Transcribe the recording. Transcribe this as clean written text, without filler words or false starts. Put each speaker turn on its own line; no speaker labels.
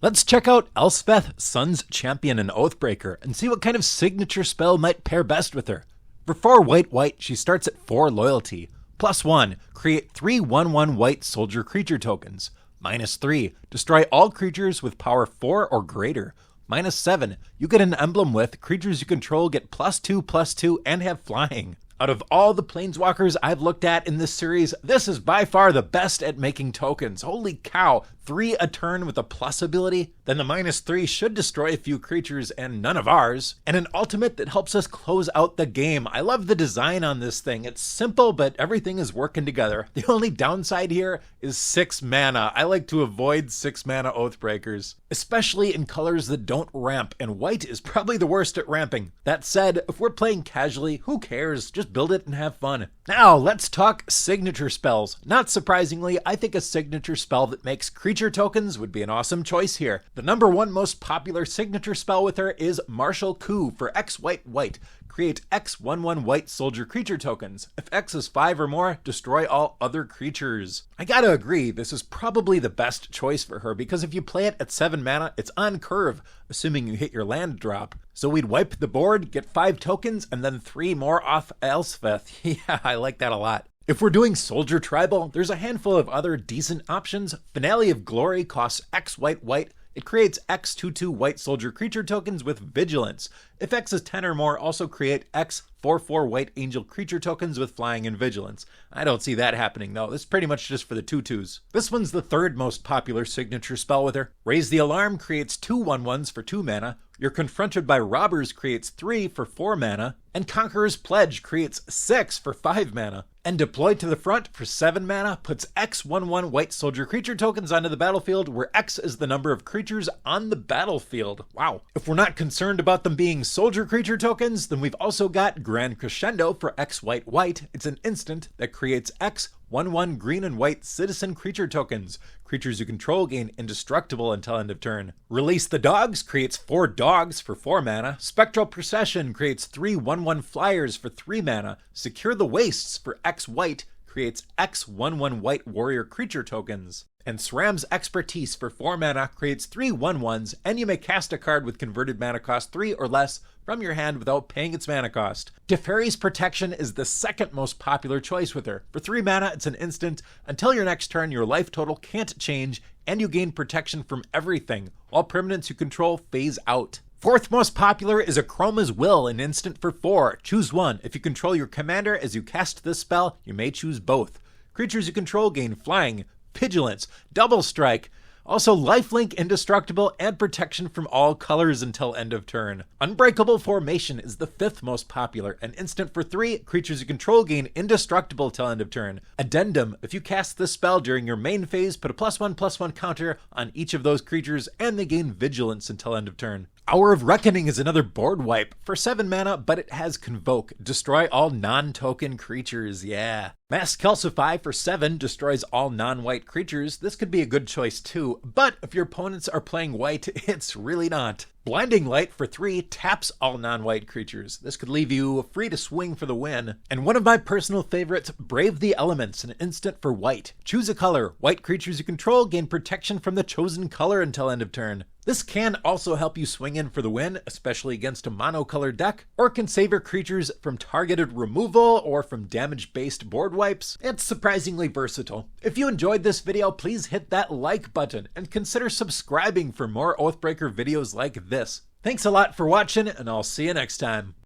Let's check out Elspeth, Sun's Champion and Oathbreaker, and see what kind of signature spell might pair best with her. For 4 white, she starts at 4 loyalty. +1, create 3 1/1 white soldier creature tokens. -3, destroy all creatures with power 4 or greater. -7, you get an emblem with creatures you control get +2/+2 and have flying. Out of all the planeswalkers I've looked at in this series, this is by far the best at making tokens. Holy cow, 3 a turn with a plus ability? Then the -3 should destroy a few creatures and none of ours. And an ultimate that helps us close out the game. I love the design on this thing. It's simple, but everything is working together. The only downside here is 6 mana. I like to avoid 6 mana Oathbreakers, especially in colors that don't ramp, and white is probably the worst at ramping. That said, if we're playing casually, who cares? Just build it and have fun. Now, let's talk signature spells. Not surprisingly, I think a signature spell that makes creature tokens would be an awesome choice here. The #1 most popular signature spell with her is Martial Coup for X white. Create X 1/1 white soldier creature tokens. If X is 5 or more, destroy all other creatures. I gotta agree, this is probably the best choice for her because if you play it at 7 mana, it's on curve, assuming you hit your land drop. So we'd wipe the board, get 5 tokens, and then 3 more off Elspeth. Yeah, I like that a lot. If we're doing Soldier Tribal, there's a handful of other decent options. Finale of Glory costs X white. It creates X 2/2 white soldier creature tokens with Vigilance. If X is 10 or more, also create X 4/4 white angel creature tokens with Flying and Vigilance. I don't see that happening though. This is pretty much just for the 2/2s. This one's the 3rd most popular signature spell with her. Raise the Alarm creates 2 1/1s for 2 mana. You're Confronted by Robbers creates 3 for 4 mana. And Conqueror's Pledge creates 6 for 5 mana. And Deploy to the Front for 7 mana puts X 1/1 white soldier creature tokens onto the battlefield, where X is the number of creatures on the battlefield. Wow. If we're not concerned about them being soldier creature tokens, then we've also got Grand Crescendo for X white. It's an instant that creates X 1/1 green and white citizen creature tokens. Creatures you control gain indestructible until end of turn. Release the Dogs creates 4 dogs for 4 mana. Spectral Procession creates 3 1/1 flyers for 3 mana. Secure the Wastes for X white creates X 1/1 white warrior creature tokens. And Sram's Expertise for 4 mana creates 3 1/1s, and you may cast a card with converted mana cost 3 or less from your hand without paying its mana cost. Teferi's Protection is the 2nd most popular choice with her. For 3 mana, it's an instant. Until your next turn, your life total can't change, and you gain protection from everything. All permanents you control phase out. 4th most popular is Akroma's Will, an instant for 4. Choose one. If you control your commander as you cast this spell, you may choose both. Creatures you control gain Flying, Vigilance, Double Strike, also lifelink, indestructible, and protection from all colors until end of turn. Unbreakable Formation is the 5th most popular. An instant for 3, creatures you control gain indestructible till end of turn. Addendum, if you cast this spell during your main phase, put a +1/+1 counter on each of those creatures, and they gain Vigilance until end of turn. Hour of Reckoning is another board wipe for 7 mana, but it has Convoke. Destroy all non-token creatures, yeah. Mass Calcify for 7 destroys all non-white creatures. This could be a good choice too, but if your opponents are playing white, it's really not. Blinding Light for 3 taps all non-white creatures. This could leave you free to swing for the win. And one of my personal favorites, Brave the Elements, an instant for white. Choose a color. White creatures you control gain protection from the chosen color until end of turn. This can also help you swing in for the win, especially against a monocolor deck, or can save your creatures from targeted removal or from damage-based board wipes. It's surprisingly versatile. If you enjoyed this video, please hit that like button and consider subscribing for more Oathbreaker videos like this. Thanks a lot for watching, and I'll see you next time.